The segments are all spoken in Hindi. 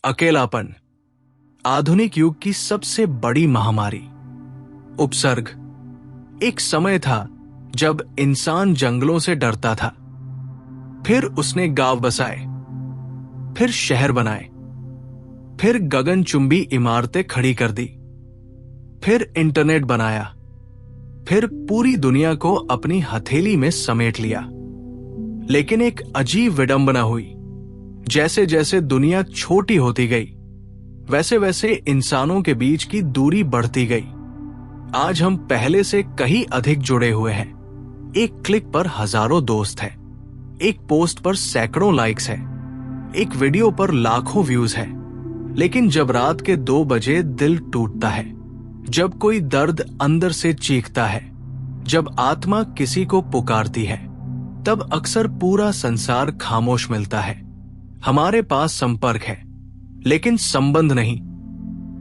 अकेलापन, आधुनिक युग की सबसे बड़ी महामारी। उपसर्ग। एक समय था जब इंसान जंगलों से डरता था, फिर उसने गांव बसाए, फिर शहर बनाए, फिर गगनचुंबी इमारतें खड़ी कर दी, फिर इंटरनेट बनाया, फिर पूरी दुनिया को अपनी हथेली में समेट लिया। लेकिन एक अजीब विडंबना हुई। जैसे जैसे दुनिया छोटी होती गई, वैसे वैसे इंसानों के बीच की दूरी बढ़ती गई। आज हम पहले से कहीं अधिक जुड़े हुए हैं। एक क्लिक पर हजारों दोस्त हैं, एक पोस्ट पर सैकड़ों लाइक्स हैं, एक वीडियो पर लाखों व्यूज हैं। लेकिन जब रात के 2 बजे दिल टूटता है, जब कोई दर्द अंदर से चीखता है, जब आत्मा किसी को पुकारती है, तब अक्सर पूरा संसार खामोश मिलता है। हमारे पास संपर्क है, लेकिन संबंध नहीं।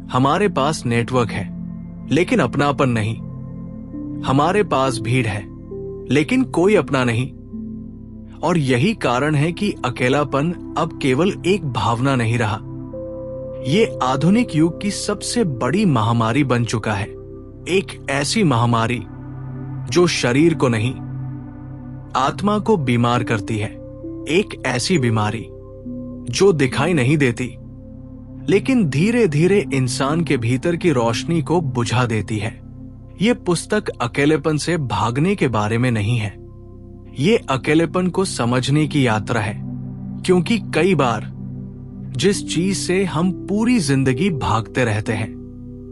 हमारे पास नेटवर्क है, लेकिन अपनापन नहीं। हमारे पास भीड़ है, लेकिन कोई अपना नहीं। और यही कारण है कि अकेलापन अब केवल एक भावना नहीं रहा, ये आधुनिक युग की सबसे बड़ी महामारी बन चुका है। एक ऐसी महामारी जो शरीर को नहीं, आत्मा को बीमार करती है। एक ऐसी बीमारी जो दिखाई नहीं देती, लेकिन धीरे धीरे इंसान के भीतर की रोशनी को बुझा देती है। ये पुस्तक अकेलेपन से भागने के बारे में नहीं है, ये अकेलेपन को समझने की यात्रा है। क्योंकि कई बार जिस चीज से हम पूरी जिंदगी भागते रहते हैं,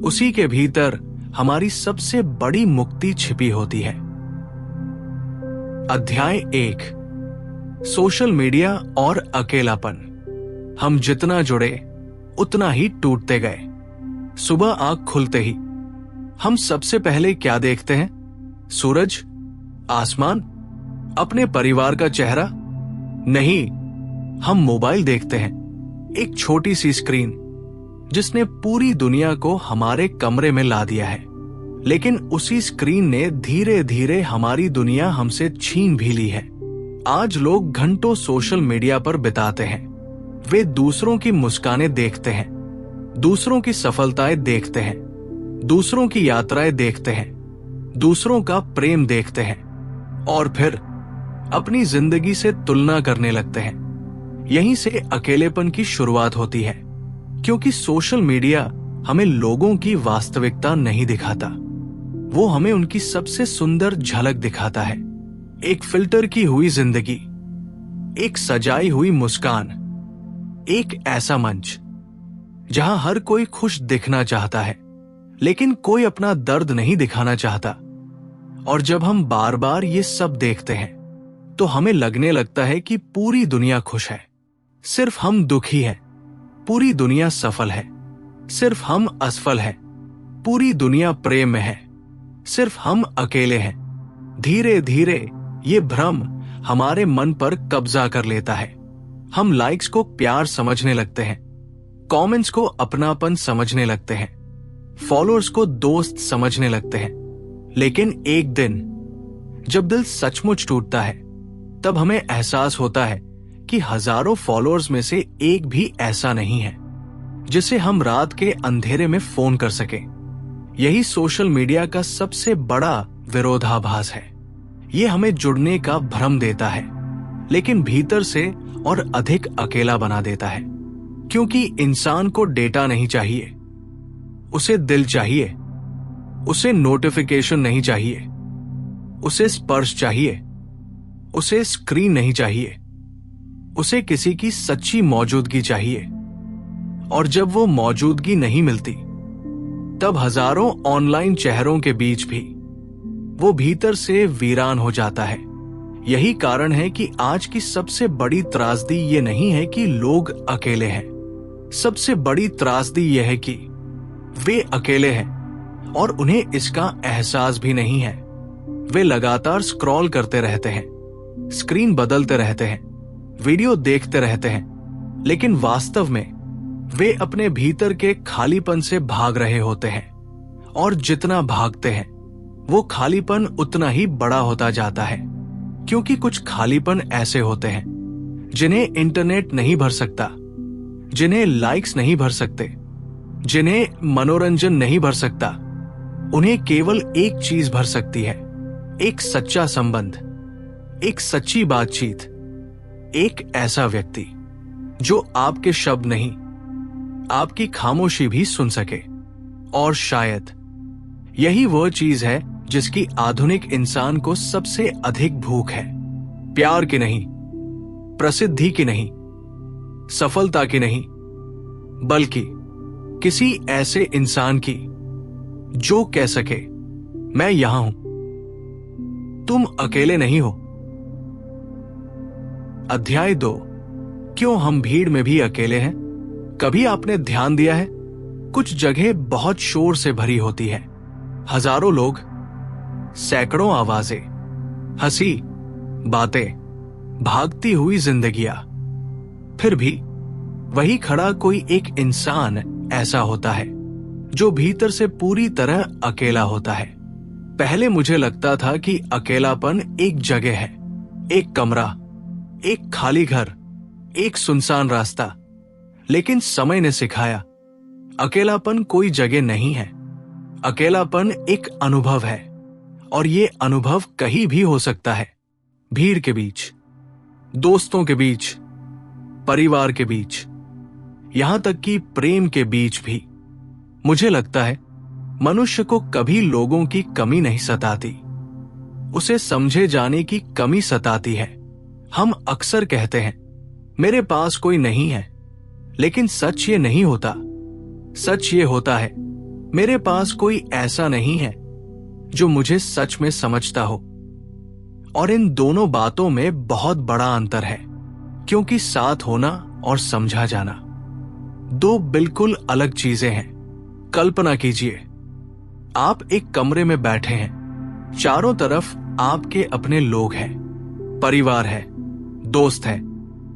उसी के भीतर हमारी सबसे बड़ी मुक्ति छिपी होती है। अध्याय 1, सोशल मीडिया और अकेलापन। हम जितना जुड़े उतना ही टूटते गए। सुबह आंख खुलते ही हम सबसे पहले क्या देखते हैं? सूरज, आसमान, अपने परिवार का चेहरा? नहीं, हम मोबाइल देखते हैं। एक छोटी सी स्क्रीन जिसने पूरी दुनिया को हमारे कमरे में ला दिया है। लेकिन उसी स्क्रीन ने धीरे धीरे हमारी दुनिया हमसे छीन भी ली है। आज लोग घंटों सोशल मीडिया पर बिताते हैं। वे दूसरों की मुस्कानें देखते हैं, दूसरों की सफलताएं देखते हैं, दूसरों की यात्राएं देखते हैं, दूसरों का प्रेम देखते हैं, और फिर अपनी जिंदगी से तुलना करने लगते हैं। यहीं से अकेलेपन की शुरुआत होती है, क्योंकि सोशल मीडिया हमें लोगों की वास्तविकता नहीं दिखाता, वो हमें उनकी सबसे सुंदर झलक दिखाता है। एक फिल्टर की हुई जिंदगी, एक सजाई हुई मुस्कान, एक ऐसा मंच जहां हर कोई खुश दिखना चाहता है, लेकिन कोई अपना दर्द नहीं दिखाना चाहता। और जब हम बार बार ये सब देखते हैं, तो हमें लगने लगता है कि पूरी दुनिया खुश है, सिर्फ हम दुखी हैं। पूरी दुनिया सफल है, सिर्फ हम असफल हैं। पूरी दुनिया प्रेम में है, सिर्फ हम अकेले हैं। धीरे धीरे ये भ्रम हमारे मन पर कब्जा कर लेता है। हम लाइक्स को प्यार समझने लगते हैं, कमेंट्स को अपनापन समझने लगते हैं, फॉलोअर्स को दोस्त समझने लगते हैं। लेकिन एक दिन जब दिल सचमुच टूटता है, तब हमें एहसास होता है कि हजारों फॉलोअर्स में से एक भी ऐसा नहीं है जिसे हम रात के अंधेरे में फोन कर सके। यही सोशल मीडिया का सबसे बड़ा विरोधाभास है। ये हमें जुड़ने का भ्रम देता है, लेकिन भीतर से और अधिक अकेला बना देता है। क्योंकि इंसान को डेटा नहीं चाहिए, उसे दिल चाहिए। उसे नोटिफिकेशन नहीं चाहिए, उसे स्पर्श चाहिए। उसे स्क्रीन नहीं चाहिए, उसे किसी की सच्ची मौजूदगी चाहिए। और जब वो मौजूदगी नहीं मिलती, तब हजारों ऑनलाइन चेहरों के बीच भी वो भीतर से वीरान हो जाता है। यही कारण है कि आज की सबसे बड़ी त्रासदी ये नहीं है कि लोग अकेले हैं, सबसे बड़ी त्रासदी यह है कि वे अकेले हैं और उन्हें इसका एहसास भी नहीं है। वे लगातार स्क्रॉल करते रहते हैं, स्क्रीन बदलते रहते हैं, वीडियो देखते रहते हैं, लेकिन वास्तव में वे अपने भीतर के खालीपन से भाग रहे होते हैं। और जितना भागते हैं, वो खालीपन उतना ही बड़ा होता जाता है। क्योंकि कुछ खालीपन ऐसे होते हैं जिन्हें इंटरनेट नहीं भर सकता, जिन्हें लाइक्स नहीं भर सकते, जिन्हें मनोरंजन नहीं भर सकता। उन्हें केवल एक चीज भर सकती है, एक सच्चा संबंध, एक सच्ची बातचीत, एक ऐसा व्यक्ति जो आपके शब्द नहीं, आपकी खामोशी भी सुन सके। और शायद यही वह चीज है जिसकी आधुनिक इंसान को सबसे अधिक भूख है। प्यार की नहीं, प्रसिद्धि की नहीं, सफलता की नहीं, बल्कि किसी ऐसे इंसान की जो कह सके, मैं यहां हूं, तुम अकेले नहीं हो। अध्याय 2, क्यों हम भीड़ में भी अकेले हैं। कभी आपने ध्यान दिया है, कुछ जगह बहुत शोर से भरी होती है, हजारों लोग, सैकड़ों आवाजें, हंसी, बातें, भागती हुई जिंदगियां। फिर भी वही खड़ा कोई एक इंसान ऐसा होता है जो भीतर से पूरी तरह अकेला होता है। पहले मुझे लगता था कि अकेलापन एक जगह है, एक कमरा, एक खाली घर, एक सुनसान रास्ता। लेकिन समय ने सिखाया, अकेलापन कोई जगह नहीं है। अकेलापन एक अनुभव है, और ये अनुभव कहीं भी हो सकता है। भीड़ के बीच, दोस्तों के बीच, परिवार के बीच, यहां तक कि प्रेम के बीच भी। मुझे लगता है मनुष्य को कभी लोगों की कमी नहीं सताती, उसे समझे जाने की कमी सताती है। हम अक्सर कहते हैं, मेरे पास कोई नहीं है, लेकिन सच ये नहीं होता। सच ये होता है, मेरे पास कोई ऐसा नहीं है जो मुझे सच में समझता हो। और इन दोनों बातों में बहुत बड़ा अंतर है, क्योंकि साथ होना और समझा जाना दो बिल्कुल अलग चीजें हैं। कल्पना कीजिए, आप एक कमरे में बैठे हैं, चारों तरफ आपके अपने लोग हैं, परिवार है, दोस्त है,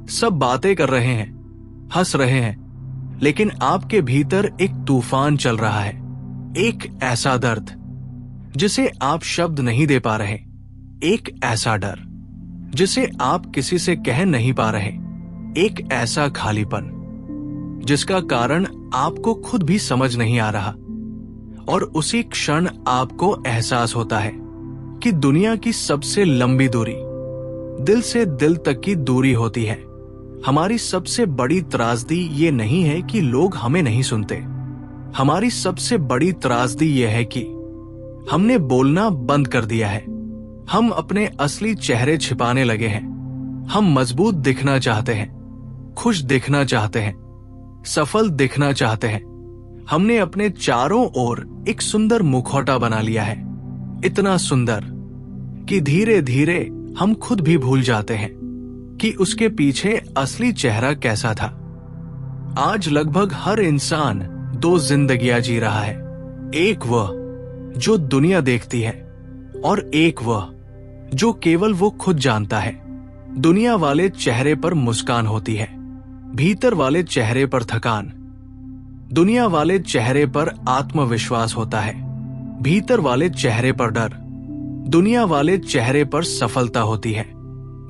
सब बातें कर रहे हैं, हंस रहे हैं, लेकिन आपके भीतर एक तूफान चल रहा है। एक ऐसा दर्द जिसे आप शब्द नहीं दे पा रहे, एक ऐसा डर जिसे आप किसी से कह नहीं पा रहे, एक ऐसा खालीपन जिसका कारण आपको खुद भी समझ नहीं आ रहा। और उसी क्षण आपको एहसास होता है कि दुनिया की सबसे लंबी दूरी दिल से दिल तक की दूरी होती है। हमारी सबसे बड़ी त्रासदी ये नहीं है कि लोग हमें नहीं सुनते, हमारी सबसे बड़ी त्रासदी ये है कि हमने बोलना बंद कर दिया है। हम अपने असली चेहरे छिपाने लगे हैं। हम मजबूत दिखना चाहते हैं, खुश दिखना चाहते हैं, सफल दिखना चाहते हैं। हमने अपने चारों ओर एक सुंदर मुखौटा बना लिया है, इतना सुंदर कि धीरे धीरे हम खुद भी भूल जाते हैं कि उसके पीछे असली चेहरा कैसा था। आज लगभग हर इंसान दो जिंदगियां जी रहा है, एक वह जो दुनिया देखती है और एक वह जो केवल वो खुद जानता है। दुनिया वाले चेहरे पर मुस्कान होती है, भीतर वाले चेहरे पर थकान। दुनिया वाले चेहरे पर आत्मविश्वास होता है, भीतर वाले चेहरे पर डर। दुनिया वाले चेहरे पर सफलता होती है,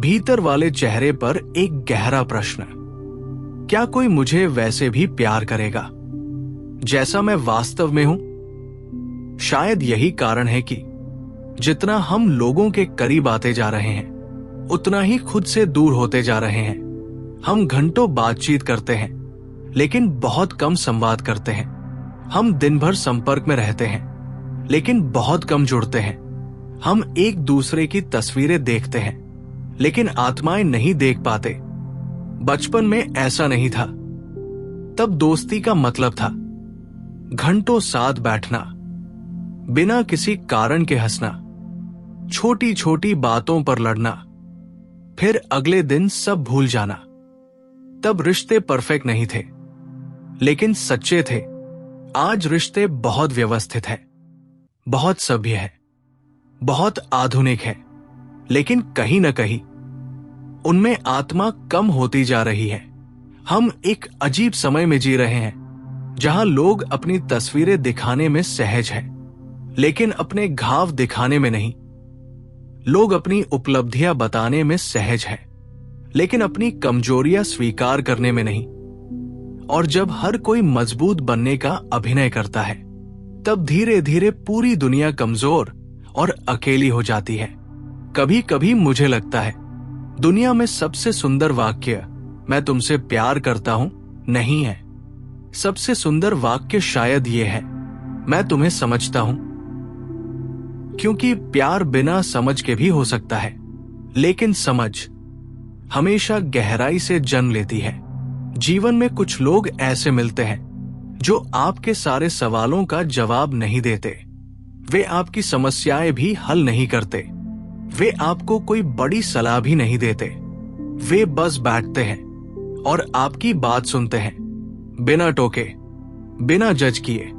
भीतर वाले चेहरे पर एक गहरा प्रश्न, क्या कोई मुझे वैसे भी प्यार करेगा जैसा मैं वास्तव में हूं? शायद यही कारण है कि जितना हम लोगों के करीब आते जा रहे हैं, उतना ही खुद से दूर होते जा रहे हैं। हम घंटों बातचीत करते हैं, लेकिन बहुत कम संवाद करते हैं। हम दिन भर संपर्क में रहते हैं, लेकिन बहुत कम जुड़ते हैं। हम एक दूसरे की तस्वीरें देखते हैं, लेकिन आत्माएं नहीं देख पाते। बचपन में ऐसा नहीं था। तब दोस्ती का मतलब था घंटों साथ बैठना, बिना किसी कारण के हंसना, छोटी छोटी बातों पर लड़ना, फिर अगले दिन सब भूल जाना। तब रिश्ते परफेक्ट नहीं थे, लेकिन सच्चे थे। आज रिश्ते बहुत व्यवस्थित है, बहुत सभ्य है, बहुत आधुनिक है, लेकिन कहीं न कहीं उनमें आत्मा कम होती जा रही है। हम एक अजीब समय में जी रहे हैं, जहां लोग अपनी तस्वीरें दिखाने में सहज हैं, लेकिन अपने घाव दिखाने में नहीं। लोग अपनी उपलब्धियां बताने में सहज हैं, लेकिन अपनी कमजोरियां स्वीकार करने में नहीं। और जब हर कोई मजबूत बनने का अभिनय करता है, तब धीरे धीरे पूरी दुनिया कमजोर और अकेली हो जाती है। कभी कभी मुझे लगता है दुनिया में सबसे सुंदर वाक्य मैं तुमसे प्यार करता हूं नहीं है। सबसे सुंदर वाक्य शायद ये है, मैं तुम्हें समझता हूं। क्योंकि प्यार बिना समझ के भी हो सकता है, लेकिन समझ हमेशा गहराई से जन्म लेती है। जीवन में कुछ लोग ऐसे मिलते हैं जो आपके सारे सवालों का जवाब नहीं देते। वे आपकी समस्याएं भी हल नहीं करते। वे आपको कोई बड़ी सलाह भी नहीं देते। वे बस बैठते हैं और आपकी बात सुनते हैं, बिना टोके, बिना जज किए,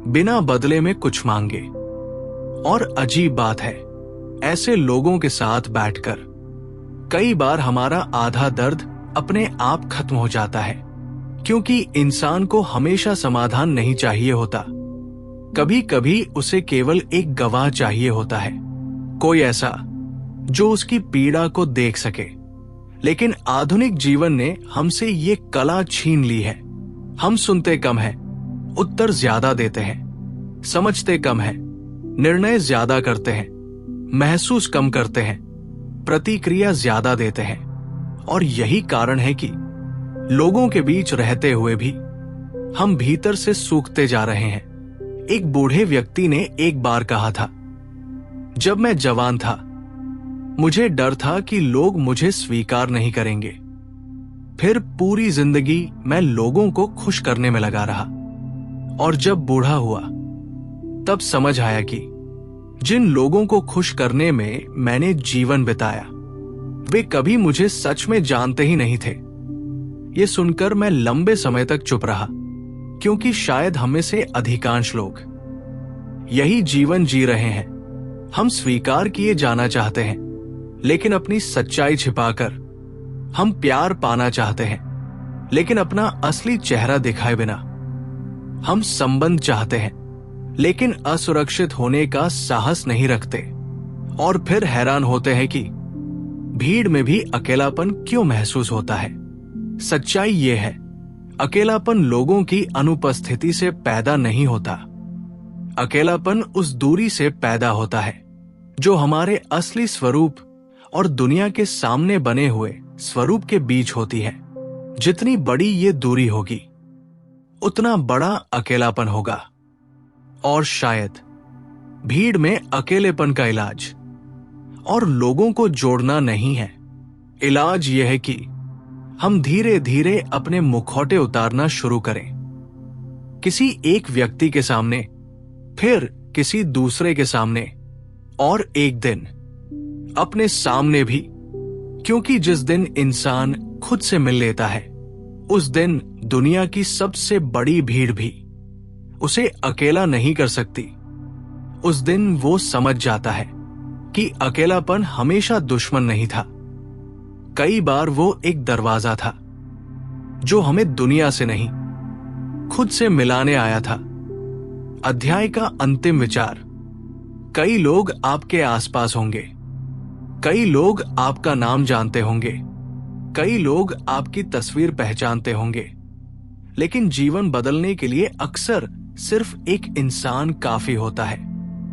बिना बदले में कुछ मांगे। और अजीब बात है, ऐसे लोगों के साथ बैठकर कई बार हमारा आधा दर्द अपने आप खत्म हो जाता है। क्योंकि इंसान को हमेशा समाधान नहीं चाहिए होता। कभी कभी उसे केवल एक गवाह चाहिए होता है, कोई ऐसा जो उसकी पीड़ा को देख सके। लेकिन आधुनिक जीवन ने हमसे ये कला छीन ली है। हम सुनते कम हैं, उत्तर ज्यादा देते हैं, समझते कम हैं, निर्णय ज्यादा करते हैं, महसूस कम करते हैं, प्रतिक्रिया ज्यादा देते हैं। और यही कारण है कि लोगों के बीच रहते हुए भी हम भीतर से सूखते जा रहे हैं। एक बूढ़े व्यक्ति ने एक बार कहा था, जब मैं जवान था मुझे डर था कि लोग मुझे स्वीकार नहीं करेंगे। फिर पूरी जिंदगी मैं लोगों को खुश करने में लगा रहा। और जब बूढ़ा हुआ तब समझ आया कि जिन लोगों को खुश करने में मैंने जीवन बिताया, वे कभी मुझे सच में जानते ही नहीं थे। ये सुनकर मैं लंबे समय तक चुप रहा, क्योंकि शायद हमें से अधिकांश लोग यही जीवन जी रहे हैं। हम स्वीकार किए जाना चाहते हैं, लेकिन अपनी सच्चाई छिपाकर। हम प्यार पाना चाहते हैं, लेकिन अपना असली चेहरा दिखाए बिना। हम संबंध चाहते हैं, लेकिन असुरक्षित होने का साहस नहीं रखते। और फिर हैरान होते हैं कि भीड़ में भी अकेलापन क्यों महसूस होता है। सच्चाई ये है, अकेलापन लोगों की अनुपस्थिति से पैदा नहीं होता। अकेलापन उस दूरी से पैदा होता है जो हमारे असली स्वरूप और दुनिया के सामने बने हुए स्वरूप के बीच होती है। जितनी बड़ी ये दूरी होगी, उतना बड़ा अकेलापन होगा। और शायद भीड़ में अकेलेपन का इलाज और लोगों को जोड़ना नहीं है। इलाज यह है कि हम धीरे धीरे अपने मुखौटे उतारना शुरू करें। किसी एक व्यक्ति के सामने, फिर किसी दूसरे के सामने, और एक दिन अपने सामने भी। क्योंकि जिस दिन इंसान खुद से मिल लेता है, उस दिन दुनिया की सबसे बड़ी भीड़ भी उसे अकेला नहीं कर सकती। उस दिन वो समझ जाता है कि अकेलापन हमेशा दुश्मन नहीं था। कई बार वो एक दरवाजा था जो हमें दुनिया से नहीं, खुद से मिलाने आया था। अध्याय का अंतिम विचार, कई लोग आपके आसपास होंगे, कई लोग आपका नाम जानते होंगे, कई लोग आपकी तस्वीर पहचानते होंगे, लेकिन जीवन बदलने के लिए अक्सर सिर्फ एक इंसान काफी होता है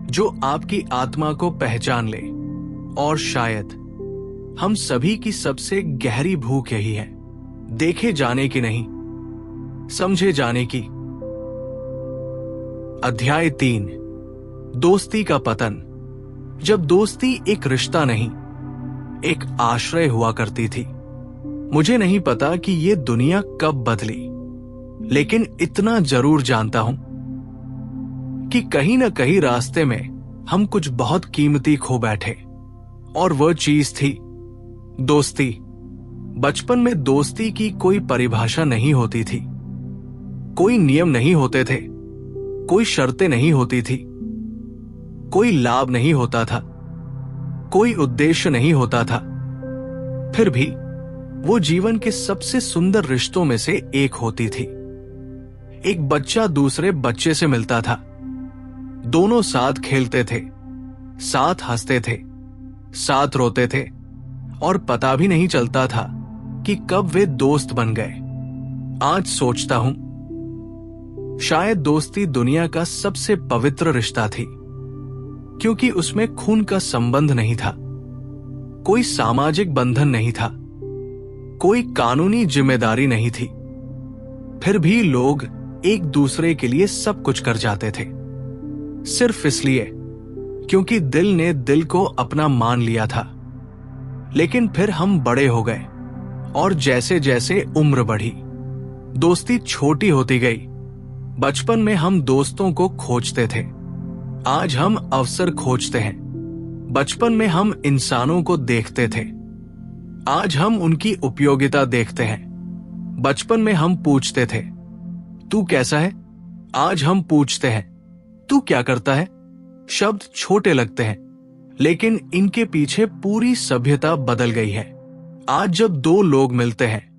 जो आपकी आत्मा को पहचान ले। और शायद हम सभी की सबसे गहरी भूख यही है, देखे जाने की नहीं, समझे जाने की। अध्याय 3, दोस्ती का पतन। जब दोस्ती एक रिश्ता नहीं, एक आश्रय हुआ करती थी। मुझे नहीं पता कि ये दुनिया कब बदली, लेकिन इतना जरूर जानता हूं कि कहीं ना कहीं रास्ते में हम कुछ बहुत कीमती खो बैठे। और वह चीज थी दोस्ती। बचपन में दोस्ती की कोई परिभाषा नहीं होती थी, कोई नियम नहीं होते थे, कोई शर्तें नहीं होती थी, कोई लाभ नहीं होता था, कोई उद्देश्य नहीं होता था। फिर भी वो जीवन के सबसे सुंदर रिश्तों में से एक होती थी। एक बच्चा दूसरे बच्चे से मिलता था, दोनों साथ खेलते थे, साथ हंसते थे, साथ रोते थे और पता भी नहीं चलता था कि कब वे दोस्त बन गए। आज सोचता हूं, शायद दोस्ती दुनिया का सबसे पवित्र रिश्ता थी, क्योंकि उसमें खून का संबंध नहीं था, कोई सामाजिक बंधन नहीं था, कोई कानूनी जिम्मेदारी नहीं थी। फिर भी लोग एक दूसरे के लिए सब कुछ कर जाते थे, सिर्फ इसलिए क्योंकि दिल ने दिल को अपना मान लिया था। लेकिन फिर हम बड़े हो गए और जैसे जैसे उम्र बढ़ी, दोस्ती छोटी होती गई। बचपन में हम दोस्तों को खोजते थे, आज हम अवसर खोजते हैं। बचपन में हम इंसानों को देखते थे, आज हम उनकी उपयोगिता देखते हैं। बचपन में हम पूछते थे, तू कैसा है? आज हम पूछते हैं, तू क्या करता है? शब्द छोटे लगते हैं, लेकिन इनके पीछे पूरी सभ्यता बदल गई है। आज जब दो लोग मिलते हैं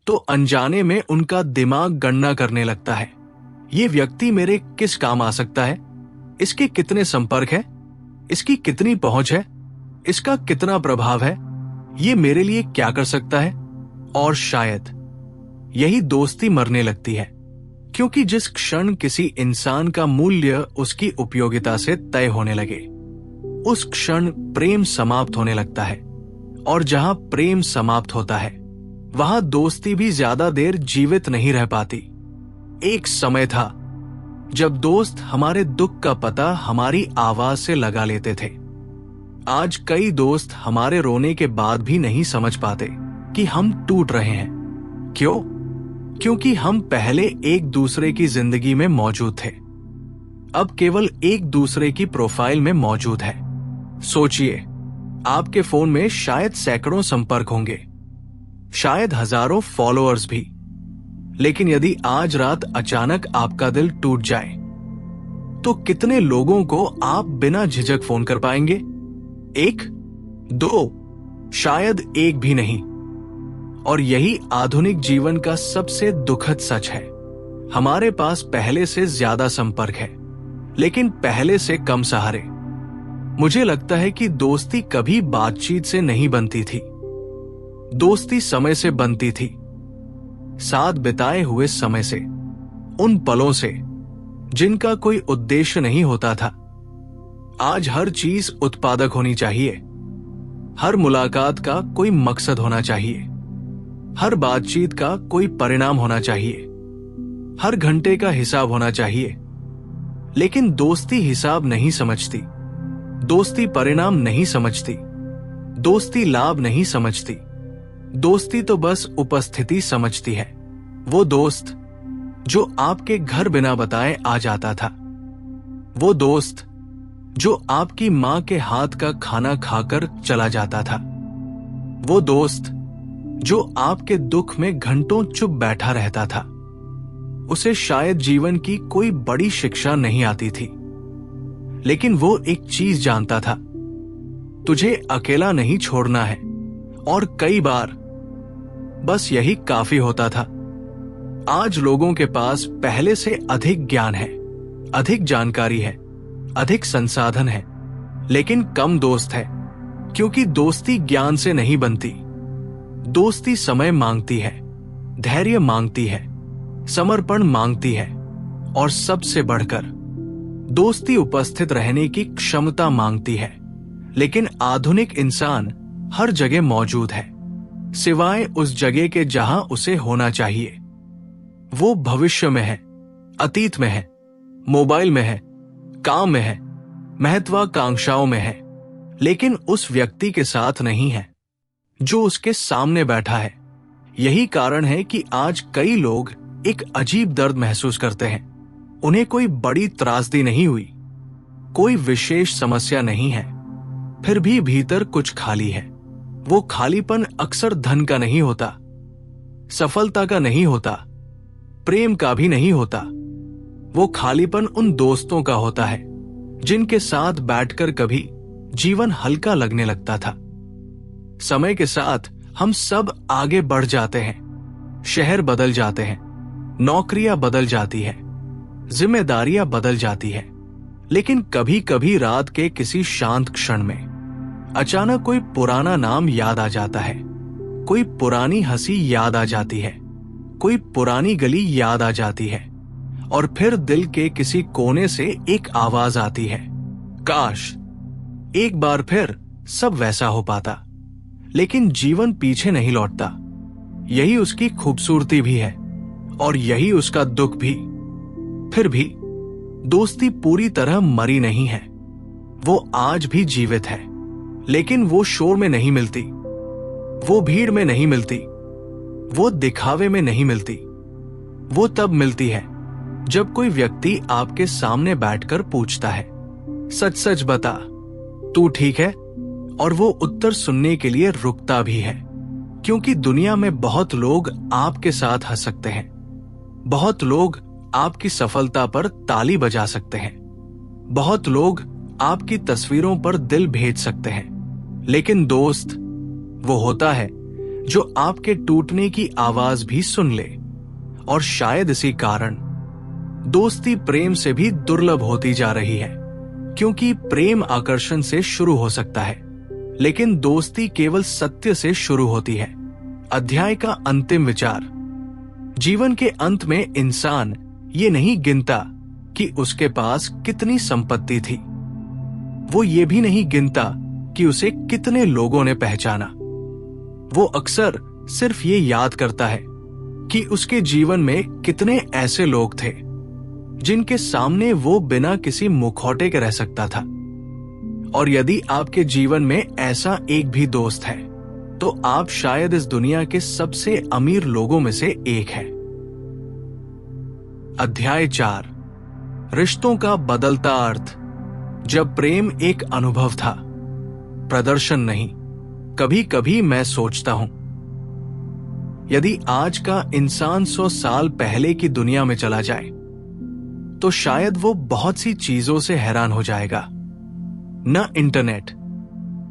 तो अनजाने में उनका दिमाग गणना करने लगता है, ये व्यक्ति मेरे किस काम आ सकता है? इसके कितने संपर्क है? इसकी कितनी पहुंच है? इसका कितना प्रभाव है? ये मेरे लिए क्या कर सकता है? और शायद यही दोस्ती मरने लगती है, क्योंकि जिस क्षण किसी इंसान का मूल्य उसकी उपयोगिता से तय होने लगे, उस क्षण प्रेम समाप्त होने लगता है। और जहां प्रेम समाप्त होता है, वहां दोस्ती भी ज्यादा देर जीवित नहीं रह पाती। एक समय था जब दोस्त हमारे दुख का पता हमारी आवाज से लगा लेते थे। आज कई दोस्त हमारे रोने के बाद भी नहीं समझ पाते कि हम टूट रहे हैं। क्यों? क्योंकि हम पहले एक दूसरे की जिंदगी में मौजूद थे, अब केवल एक दूसरे की प्रोफाइल में मौजूद है। सोचिए, आपके फोन में शायद सैकड़ों संपर्क होंगे, शायद हजारों फॉलोअर्स भी, लेकिन यदि आज रात अचानक आपका दिल टूट जाए तो कितने लोगों को आप बिना झिझक फोन कर पाएंगे? 1, 2, शायद एक भी नहीं। और यही आधुनिक जीवन का सबसे दुखद सच है। हमारे पास पहले से ज्यादा संपर्क है, लेकिन पहले से कम सहारे। मुझे लगता है कि दोस्ती कभी बातचीत से नहीं बनती थी, दोस्ती समय से बनती थी, साथ बिताए हुए समय से, उन पलों से जिनका कोई उद्देश्य नहीं होता था। आज हर चीज उत्पादक होनी चाहिए, हर मुलाकात का कोई मकसद होना चाहिए, हर बातचीत का कोई परिणाम होना चाहिए, हर घंटे का हिसाब होना चाहिए। लेकिन दोस्ती हिसाब नहीं समझती, दोस्ती परिणाम नहीं समझती, दोस्ती लाभ नहीं समझती, दोस्ती तो बस उपस्थिति समझती है। वो दोस्त जो आपके घर बिना बताए आ जाता था, वो दोस्त जो आपकी मां के हाथ का खाना खाकर चला जाता था, वो दोस्त जो आपके दुख में घंटों चुप बैठा रहता था। उसे शायद जीवन की कोई बड़ी शिक्षा नहीं आती थी, लेकिन वो एक चीज जानता था, तुझे अकेला नहीं छोड़ना है। और कई बार बस यही काफी होता था। आज लोगों के पास पहले से अधिक ज्ञान है, अधिक जानकारी है, अधिक संसाधन है, लेकिन कम दोस्त है, क्योंकि दोस्ती ज्ञान से नहीं बनती। दोस्ती समय मांगती है, धैर्य मांगती है, समर्पण मांगती है, और सबसे बढ़कर दोस्ती उपस्थित रहने की क्षमता मांगती है। लेकिन आधुनिक इंसान हर जगह मौजूद है, सिवाय उस जगह के जहां उसे होना चाहिए। वो भविष्य में है, अतीत में है, मोबाइल में है, काम में है, महत्वाकांक्षाओं में है, लेकिन उस व्यक्ति के साथ नहीं है जो उसके सामने बैठा है। यही कारण है कि आज कई लोग एक अजीब दर्द महसूस करते हैं। उन्हें कोई बड़ी त्रासदी नहीं हुई, कोई विशेष समस्या नहीं है, फिर भी भीतर कुछ खाली है। वो खालीपन अक्सर धन का नहीं होता, सफलता का नहीं होता, प्रेम का भी नहीं होता। वो खालीपन उन दोस्तों का होता है जिनके साथ बैठकर कभी जीवन हल्का लगने लगता था। समय के साथ हम सब आगे बढ़ जाते हैं, शहर बदल जाते हैं, नौकरियां बदल जाती है, जिम्मेदारियां बदल जाती है, लेकिन कभी कभी रात के किसी शांत क्षण में अचानक कोई पुराना नाम याद आ जाता है, कोई पुरानी हंसी याद आ जाती है, कोई पुरानी गली याद आ जाती है, और फिर दिल के किसी कोने से एक आवाज आती है, काश एक बार फिर सब वैसा हो पाता। लेकिन जीवन पीछे नहीं लौटता। यही उसकी खूबसूरती भी है और यही उसका दुख भी। फिर भी दोस्ती पूरी तरह मरी नहीं है। वो आज भी जीवित है, लेकिन वो शोर में नहीं मिलती, वो भीड़ में नहीं मिलती, वो दिखावे में नहीं मिलती। वो तब मिलती है जब कोई व्यक्ति आपके सामने बैठकर पूछता है, सच सच बता, तू ठीक है? और वो उत्तर सुनने के लिए रुकता भी है, क्योंकि दुनिया में बहुत लोग आपके साथ हंस सकते हैं, बहुत लोग आपकी सफलता पर ताली बजा सकते हैं, बहुत लोग आपकी तस्वीरों पर दिल भेज सकते हैं, लेकिन दोस्त वो होता है जो आपके टूटने की आवाज भी सुन ले। और शायद इसी कारण दोस्ती प्रेम से भी दुर्लभ होती जा रही है, क्योंकि प्रेम आकर्षण से शुरू हो सकता है, लेकिन दोस्ती केवल सत्य से शुरू होती है। अध्याय का अंतिम विचार। जीवन के अंत में इंसान ये नहीं गिनता कि उसके पास कितनी संपत्ति थी, वो ये भी नहीं गिनता कि उसे कितने लोगों ने पहचाना। वो अक्सर सिर्फ ये याद करता है कि उसके जीवन में कितने ऐसे लोग थे जिनके सामने वो बिना किसी मुखौटे के रह सकता था। और यदि आपके जीवन में ऐसा एक भी दोस्त है, तो आप शायद इस दुनिया के सबसे अमीर लोगों में से एक हैं। अध्याय 4। रिश्तों का बदलता अर्थ। जब प्रेम एक अनुभव था, प्रदर्शन नहीं। कभी कभी मैं सोचता हूं, यदि आज का इंसान 100 साल पहले की दुनिया में चला जाए तो शायद वो बहुत सी चीजों से हैरान हो जाएगा। न इंटरनेट,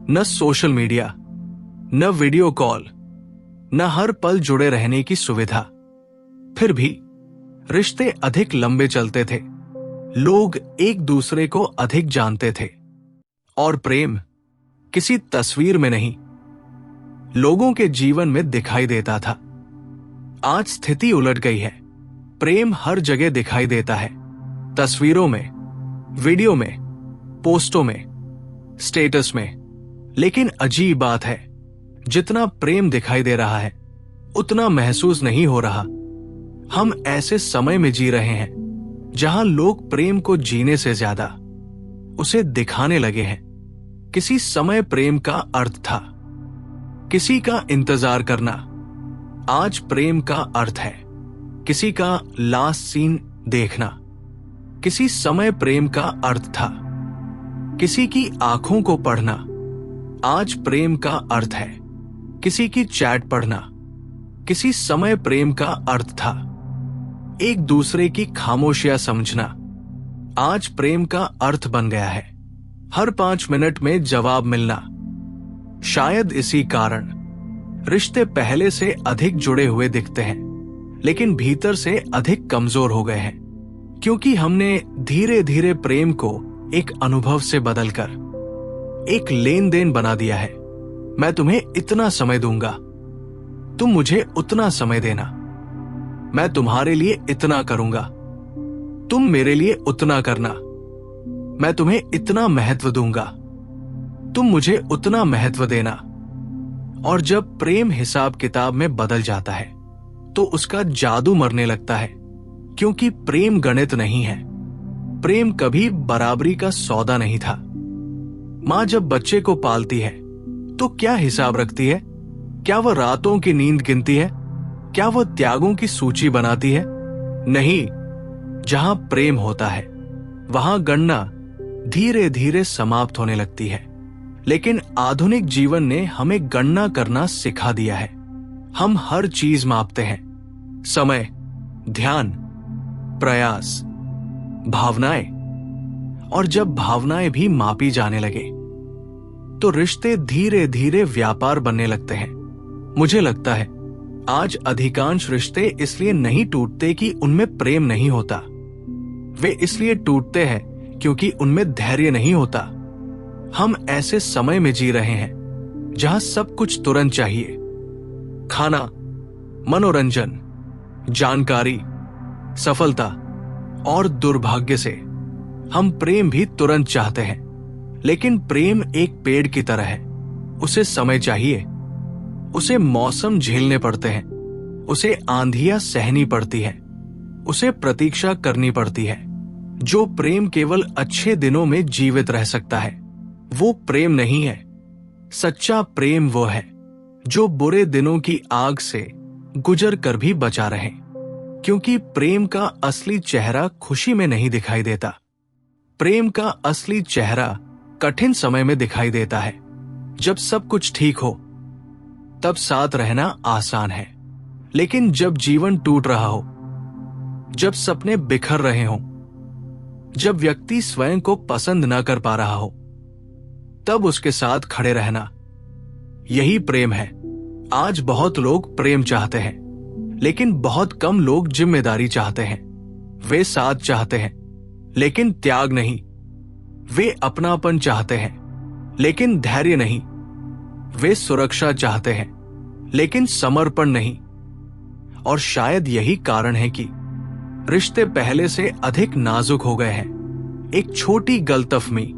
न सोशल मीडिया, न वीडियो कॉल, न हर पल जुड़े रहने की सुविधा। फिर भी रिश्ते अधिक लंबे चलते थे, लोग एक दूसरे को अधिक जानते थे, और प्रेम किसी तस्वीर में नहीं, लोगों के जीवन में दिखाई देता था। आज स्थिति उलट गई है। प्रेम हर जगह दिखाई देता है, तस्वीरों में, वीडियो में, पोस्टों में, स्टेटस में। लेकिन अजीब बात है, जितना प्रेम दिखाई दे रहा है उतना महसूस नहीं हो रहा। हम ऐसे समय में जी रहे हैं जहां लोग प्रेम को जीने से ज्यादा उसे दिखाने लगे हैं। किसी समय प्रेम का अर्थ था किसी का इंतजार करना, आज प्रेम का अर्थ है किसी का लास्ट सीन देखना। किसी समय प्रेम का अर्थ था किसी की आंखों को पढ़ना, आज प्रेम का अर्थ है किसी की चैट पढ़ना। किसी समय प्रेम का अर्थ था एक दूसरे की खामोशियां समझना, आज प्रेम का अर्थ बन गया है हर 5 मिनट में जवाब मिलना। शायद इसी कारण रिश्ते पहले से अधिक जुड़े हुए दिखते हैं, लेकिन भीतर से अधिक कमजोर हो गए हैं, क्योंकि हमने धीरे धीरे प्रेम को एक अनुभव से बदलकर एक लेन देन बना दिया है। मैं तुम्हें इतना समय दूंगा, तुम मुझे उतना समय देना। मैं तुम्हारे लिए इतना करूंगा, तुम मेरे लिए उतना करना। मैं तुम्हें इतना महत्व दूंगा, तुम मुझे उतना महत्व देना। और जब प्रेम हिसाब किताब में बदल जाता है तो उसका जादू मरने लगता है, क्योंकि प्रेम गणित नहीं है। प्रेम कभी बराबरी का सौदा नहीं था। मां जब बच्चे को पालती है तो क्या हिसाब रखती है? क्या वह रातों की नींद गिनती है? क्या वह त्यागों की सूची बनाती है? नहीं। जहां प्रेम होता है वहां गणना धीरे धीरे समाप्त होने लगती है। लेकिन आधुनिक जीवन ने हमें गणना करना सिखा दिया है। हम हर चीज मापते हैं, समय, ध्यान, प्रयास, भावनाएं। और जब भावनाएं भी मापी जाने लगे तो रिश्ते धीरे धीरे व्यापार बनने लगते हैं। मुझे लगता है आज अधिकांश रिश्ते इसलिए नहीं टूटते कि उनमें प्रेम नहीं होता, वे इसलिए टूटते हैं क्योंकि उनमें धैर्य नहीं होता। हम ऐसे समय में जी रहे हैं जहां सब कुछ तुरंत चाहिए। खाना, मनोरंजन, जानकारी, सफलता और दुर्भाग्य से हम प्रेम भी तुरंत चाहते हैं। लेकिन प्रेम एक पेड़ की तरह है। उसे समय चाहिए, उसे मौसम झेलने पड़ते हैं, उसे आंधियां सहनी पड़ती हैं, उसे प्रतीक्षा करनी पड़ती है। जो प्रेम केवल अच्छे दिनों में जीवित रह सकता है वो प्रेम नहीं है। सच्चा प्रेम वो है जो बुरे दिनों की आग से गुजर कर भी बचा रहे, क्योंकि प्रेम का असली चेहरा खुशी में नहीं दिखाई देता। प्रेम का असली चेहरा कठिन समय में दिखाई देता है। जब सब कुछ ठीक हो तब साथ रहना आसान है, लेकिन जब जीवन टूट रहा हो, जब सपने बिखर रहे हों, जब व्यक्ति स्वयं को पसंद न कर पा रहा हो, तब उसके साथ खड़े रहना, यही प्रेम है। आज बहुत लोग प्रेम चाहते हैं, लेकिन बहुत कम लोग जिम्मेदारी चाहते हैं। वे साथ चाहते हैं, लेकिन त्याग नहीं। वे अपनापन चाहते हैं, लेकिन धैर्य नहीं। वे सुरक्षा चाहते हैं, लेकिन समर्पण नहीं। और शायद यही कारण है कि रिश्ते पहले से अधिक नाजुक हो गए हैं। एक छोटी गलतफहमी,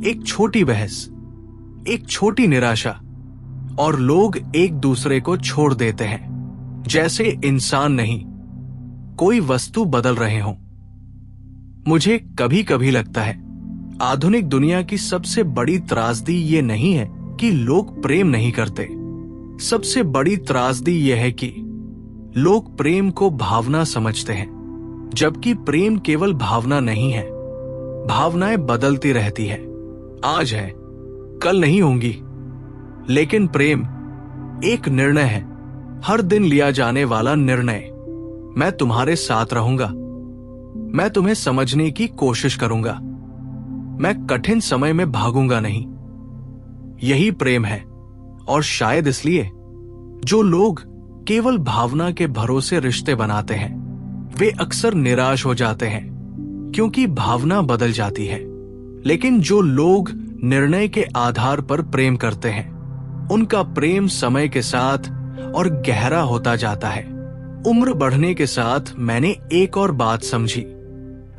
एक छोटी बहस, एक छोटी निराशा, और लोग एक दूसरे को छोड़ देते हैं, जैसे इंसान नहीं, कोई वस्तु बदल रहे हों। मुझे कभी कभी लगता है आधुनिक दुनिया की सबसे बड़ी त्रासदी ये नहीं है कि लोग प्रेम नहीं करते। सबसे बड़ी त्रासदी यह है कि लोग प्रेम को भावना समझते हैं, जबकि प्रेम केवल भावना नहीं है। भावनाएं बदलती रहती है, आज है, कल नहीं होंगी। लेकिन प्रेम एक निर्णय है, हर दिन लिया जाने वाला निर्णय। मैं तुम्हारे साथ रहूंगा, मैं तुम्हें समझने की कोशिश करूंगा, मैं कठिन समय में भागूंगा नहीं। यही प्रेम है। और शायद इसलिए जो लोग केवल भावना के भरोसे रिश्ते बनाते हैं वे अक्सर निराश हो जाते हैं, क्योंकि भावना बदल जाती है। लेकिन जो लोग निर्णय के आधार पर प्रेम करते हैं उनका प्रेम समय के साथ और गहरा होता जाता है। उम्र बढ़ने के साथ मैंने एक और बात समझी,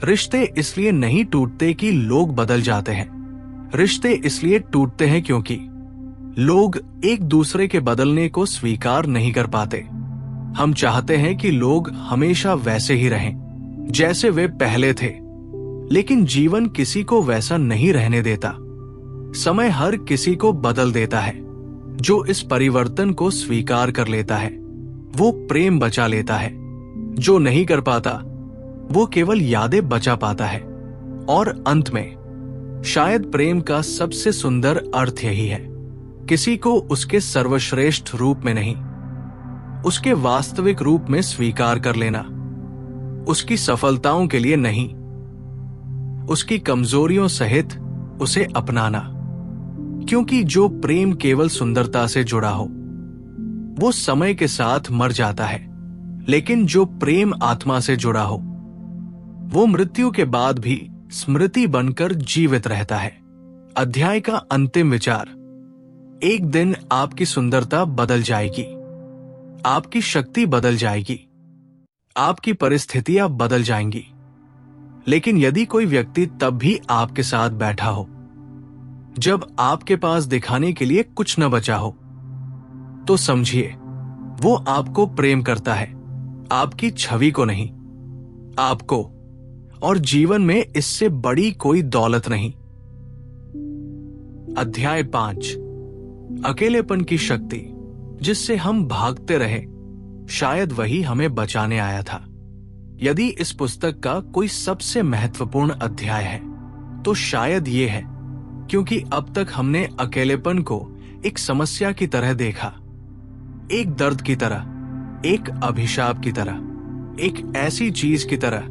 रिश्ते इसलिए नहीं टूटते कि लोग बदल जाते हैं। रिश्ते इसलिए टूटते हैं क्योंकि लोग एक दूसरे के बदलने को स्वीकार नहीं कर पाते। हम चाहते हैं कि लोग हमेशा वैसे ही रहें जैसे वे पहले थे, लेकिन जीवन किसी को वैसा नहीं रहने देता। समय हर किसी को बदल देता है। जो इस परिवर्तन को स्वीकार कर लेता है वो प्रेम बचा लेता है। जो नहीं कर पाता वो केवल यादें बचा पाता है। और अंत में शायद प्रेम का सबसे सुंदर अर्थ यही है, किसी को उसके सर्वश्रेष्ठ रूप में नहीं, उसके वास्तविक रूप में स्वीकार कर लेना। उसकी सफलताओं के लिए नहीं, उसकी कमजोरियों सहित उसे अपनाना। क्योंकि जो प्रेम केवल सुंदरता से जुड़ा हो वो समय के साथ मर जाता है, लेकिन जो प्रेम आत्मा से जुड़ा हो वो मृत्यु के बाद भी स्मृति बनकर जीवित रहता है। अध्याय का अंतिम विचार, एक दिन आपकी सुंदरता बदल जाएगी, आपकी शक्ति बदल जाएगी, आपकी परिस्थितियां बदल जाएंगी। लेकिन यदि कोई व्यक्ति तब भी आपके साथ बैठा हो जब आपके पास दिखाने के लिए कुछ न बचा हो, तो समझिए वो आपको प्रेम करता है, आपकी छवि को नहीं, आपको। और जीवन में इससे बड़ी कोई दौलत नहीं। अध्याय 5, अकेलेपन की शक्ति जिससे हम भागते रहे, शायद वही हमें बचाने आया था। यदि इस पुस्तक का कोई सबसे महत्वपूर्ण अध्याय है तो शायद ये है, क्योंकि अब तक हमने अकेलेपन को एक समस्या की तरह देखा, एक दर्द की तरह, एक अभिशाप की तरह, एक ऐसी चीज की तरह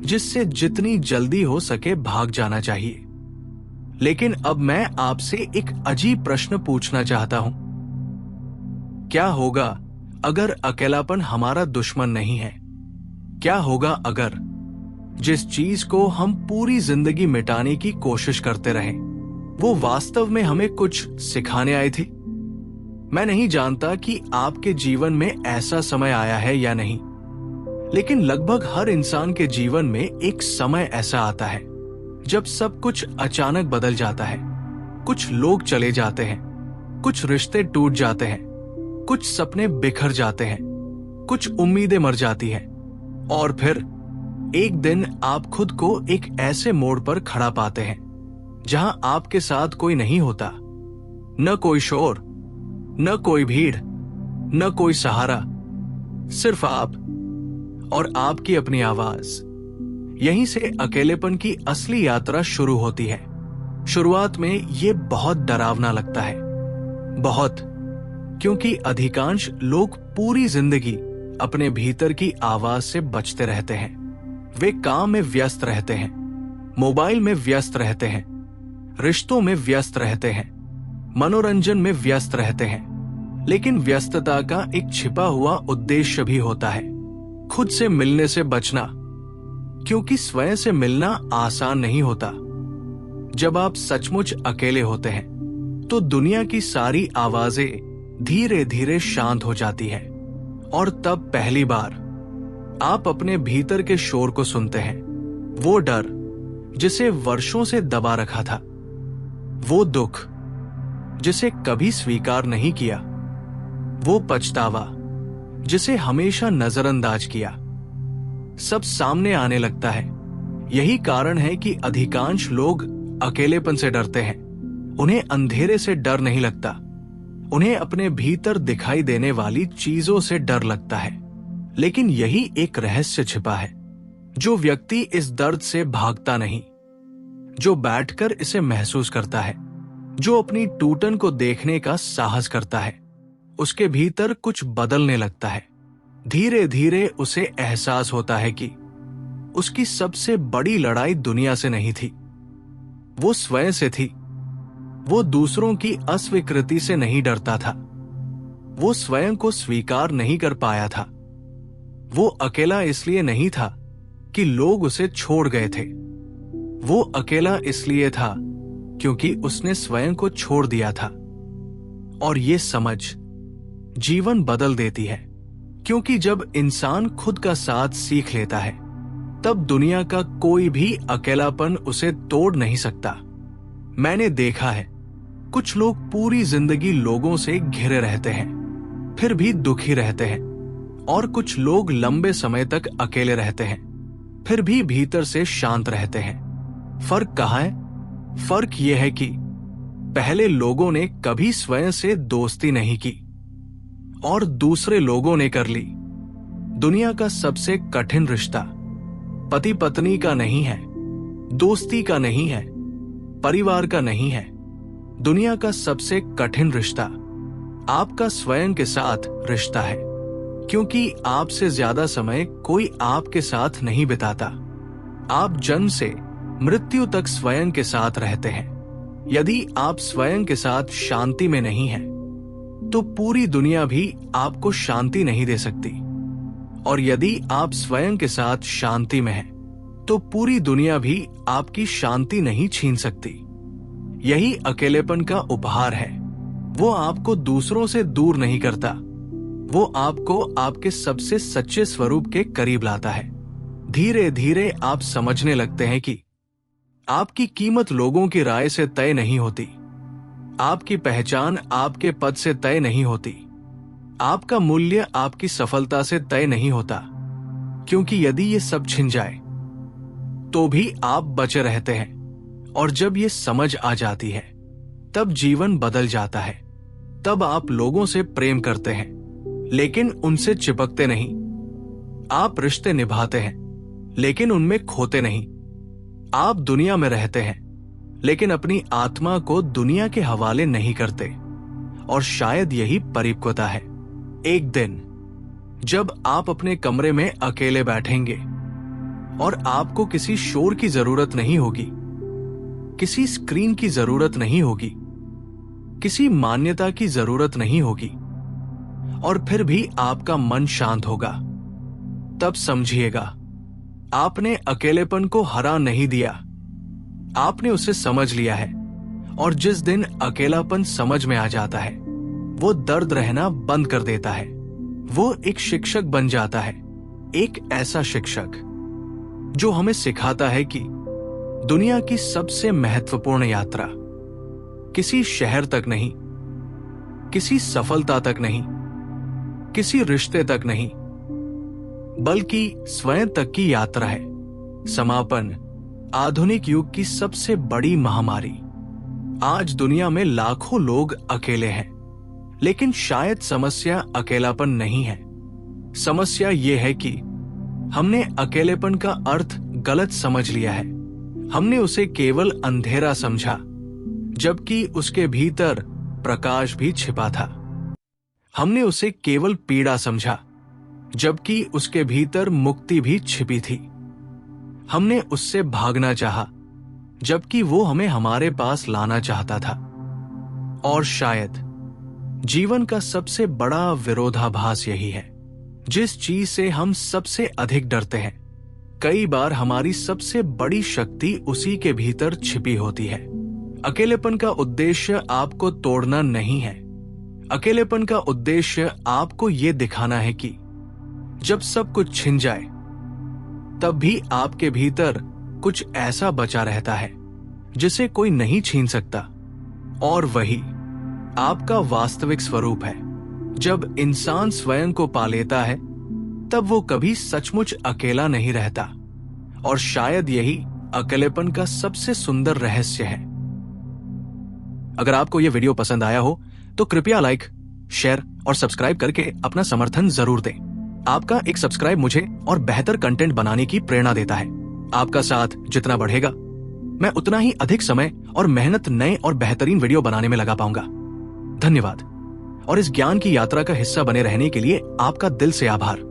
जिससे जितनी जल्दी हो सके भाग जाना चाहिए। लेकिन अब मैं आपसे एक अजीब प्रश्न पूछना चाहता हूं। क्या होगा अगर अकेलापन हमारा दुश्मन नहीं है? क्या होगा अगर जिस चीज को हम पूरी जिंदगी मिटाने की कोशिश करते रहें वो वास्तव में हमें कुछ सिखाने आए थे। मैं नहीं जानता कि आपके जीवन में ऐसा समय आया है या नहीं, लेकिन लगभग हर इंसान के जीवन में एक समय ऐसा आता है जब सब कुछ अचानक बदल जाता है। कुछ लोग चले जाते हैं, कुछ रिश्ते टूट जाते हैं, कुछ सपने बिखर जाते हैं, कुछ उम्मीदें मर जाती हैं, और फिर एक दिन आप खुद को एक ऐसे मोड़ पर खड़ा पाते हैं जहां आपके साथ कोई नहीं होता, न कोई शोर, न कोई भीड़, न कोई सहारा, सिर्फ आप और आपकी अपनी आवाज। यहीं से अकेलेपन की असली यात्रा शुरू होती है। शुरुआत में ये बहुत डरावना लगता है, बहुत, क्योंकि अधिकांश लोग पूरी जिंदगी अपने भीतर की आवाज से बचते रहते हैं। वे काम में व्यस्त रहते हैं, मोबाइल में व्यस्त रहते हैं, रिश्तों में व्यस्त रहते हैं, मनोरंजन में व्यस्त रहते हैं। लेकिन व्यस्तता का एक छिपा हुआ उद्देश्य भी होता है, खुद से मिलने से बचना, क्योंकि स्वयं से मिलना आसान नहीं होता। जब आप सचमुच अकेले होते हैं तो दुनिया की सारी आवाजें धीरे धीरे शांत हो जाती हैं, और तब पहली बार आप अपने भीतर के शोर को सुनते हैं। वो डर जिसे वर्षों से दबा रखा था, वो दुख जिसे कभी स्वीकार नहीं किया, वो पछतावा जिसे हमेशा नजरअंदाज किया, सब सामने आने लगता है। यही कारण है कि अधिकांश लोग अकेलेपन से डरते हैं। उन्हें अंधेरे से डर नहीं लगता, उन्हें अपने भीतर दिखाई देने वाली चीजों से डर लगता है। लेकिन यही एक रहस्य छिपा है। जो व्यक्ति इस दर्द से भागता नहीं, जो बैठकर इसे महसूस करता है, जो अपनी टूटन को देखने का साहस करता है, उसके भीतर कुछ बदलने लगता है। धीरे धीरे उसे एहसास होता है कि उसकी सबसे बड़ी लड़ाई दुनिया से नहीं थी, वो स्वयं से थी। वो दूसरों की अस्वीकृति से नहीं डरता था, वो स्वयं को स्वीकार नहीं कर पाया था। वो अकेला इसलिए नहीं था कि लोग उसे छोड़ गए थे, वो अकेला इसलिए था क्योंकि उसने स्वयं को छोड़ दिया था। और ये समझ जीवन बदल देती है, क्योंकि जब इंसान खुद का साथ सीख लेता है तब दुनिया का कोई भी अकेलापन उसे तोड़ नहीं सकता। मैंने देखा है, कुछ लोग पूरी जिंदगी लोगों से घिरे रहते हैं, फिर भी दुखी रहते हैं, और कुछ लोग लंबे समय तक अकेले रहते हैं, फिर भी भीतर से शांत रहते हैं। फर्क कहाँ है? फर्क यह है कि पहले लोगों ने कभी स्वयं से दोस्ती नहीं की और दूसरे लोगों ने कर ली। दुनिया का सबसे कठिन रिश्ता पति पत्नी का नहीं है, दोस्ती का नहीं है, परिवार का नहीं है। दुनिया का सबसे कठिन रिश्ता आपका स्वयं के साथ रिश्ता है, क्योंकि आपसे ज्यादा समय कोई आपके साथ नहीं बिताता। आप जन्म से मृत्यु तक स्वयं के साथ रहते हैं। यदि आप स्वयं के साथ शांति में नहीं हैं, तो पूरी दुनिया भी आपको शांति नहीं दे सकती। और यदि आप स्वयं के साथ शांति में हैं, तो पूरी दुनिया भी आपकी शांति नहीं छीन सकती। यही अकेलेपन का उपहार है। वो आपको दूसरों से दूर नहीं करता, वो आपको आपके सबसे सच्चे स्वरूप के करीब लाता है। धीरे धीरे आप समझने लगते हैं कि आपकी कीमत लोगों की राय से तय नहीं होती, आपकी पहचान आपके पद से तय नहीं होती, आपका मूल्य आपकी सफलता से तय नहीं होता। क्योंकि यदि ये सब छिन जाए तो भी आप बचे रहते हैं। और जब ये समझ आ जाती है तब जीवन बदल जाता है। तब आप लोगों से प्रेम करते हैं, लेकिन उनसे चिपकते नहीं। आप रिश्ते निभाते हैं, लेकिन उनमें खोते नहीं। आप दुनिया में रहते हैं, लेकिन अपनी आत्मा को दुनिया के हवाले नहीं करते। और शायद यही परिपक्वता है। एक दिन जब आप अपने कमरे में अकेले बैठेंगे और आपको किसी शोर की जरूरत नहीं होगी, किसी स्क्रीन की जरूरत नहीं होगी, किसी मान्यता की जरूरत नहीं होगी, और फिर भी आपका मन शांत होगा, तब समझिएगा आपने अकेलेपन को हरा नहीं दिया, आपने उसे समझ लिया है और जिस दिन अकेलापन समझ में आ जाता है, वो दर्द रहना बंद कर देता है। वो एक शिक्षक बन जाता है, एक ऐसा शिक्षक जो हमें सिखाता है कि दुनिया की सबसे महत्वपूर्ण यात्रा किसी शहर तक नहीं, किसी सफलता तक नहीं, किसी रिश्ते तक नहीं, बल्कि स्वयं तक की यात्रा है। समापन आधुनिक युग की सबसे बड़ी महामारी। आज दुनिया में लाखों लोग अकेले हैं, लेकिन शायद समस्या अकेलापन नहीं है। समस्या यह है कि हमने अकेलेपन का अर्थ गलत समझ लिया है। हमने उसे केवल अंधेरा समझा, जबकि उसके भीतर प्रकाश भी छिपा था। हमने उसे केवल पीड़ा समझा, जबकि उसके भीतर मुक्ति भी छिपी थी। हमने उससे भागना चाहा, जबकि वो हमें हमारे पास लाना चाहता था। और शायद जीवन का सबसे बड़ा विरोधाभास यही है। जिस चीज से हम सबसे अधिक डरते हैं, कई बार हमारी सबसे बड़ी शक्ति उसी के भीतर छिपी होती है। अकेलेपन का उद्देश्य आपको तोड़ना नहीं है। अकेलेपन का उद्देश्य आपको यह दिखाना है कि जब सब कुछ छिन जाए, तब भी आपके भीतर कुछ ऐसा बचा रहता है जिसे कोई नहीं छीन सकता। और वही आपका वास्तविक स्वरूप है। जब इंसान स्वयं को पा लेता है, तब वो कभी सचमुच अकेला नहीं रहता। और शायद यही अकेलेपन का सबसे सुंदर रहस्य है। अगर आपको यह वीडियो पसंद आया हो तो कृपया लाइक, शेयर और सब्सक्राइब करके अपना समर्थन जरूर दें। आपका एक सब्सक्राइब मुझे और बेहतर कंटेंट बनाने की प्रेरणा देता है। आपका साथ जितना बढ़ेगा, मैं उतना ही अधिक समय और मेहनत नए और बेहतरीन वीडियो बनाने में लगा पाऊंगा। धन्यवाद। और इस ज्ञान की यात्रा का हिस्सा बने रहने के लिए आपका दिल से आभार।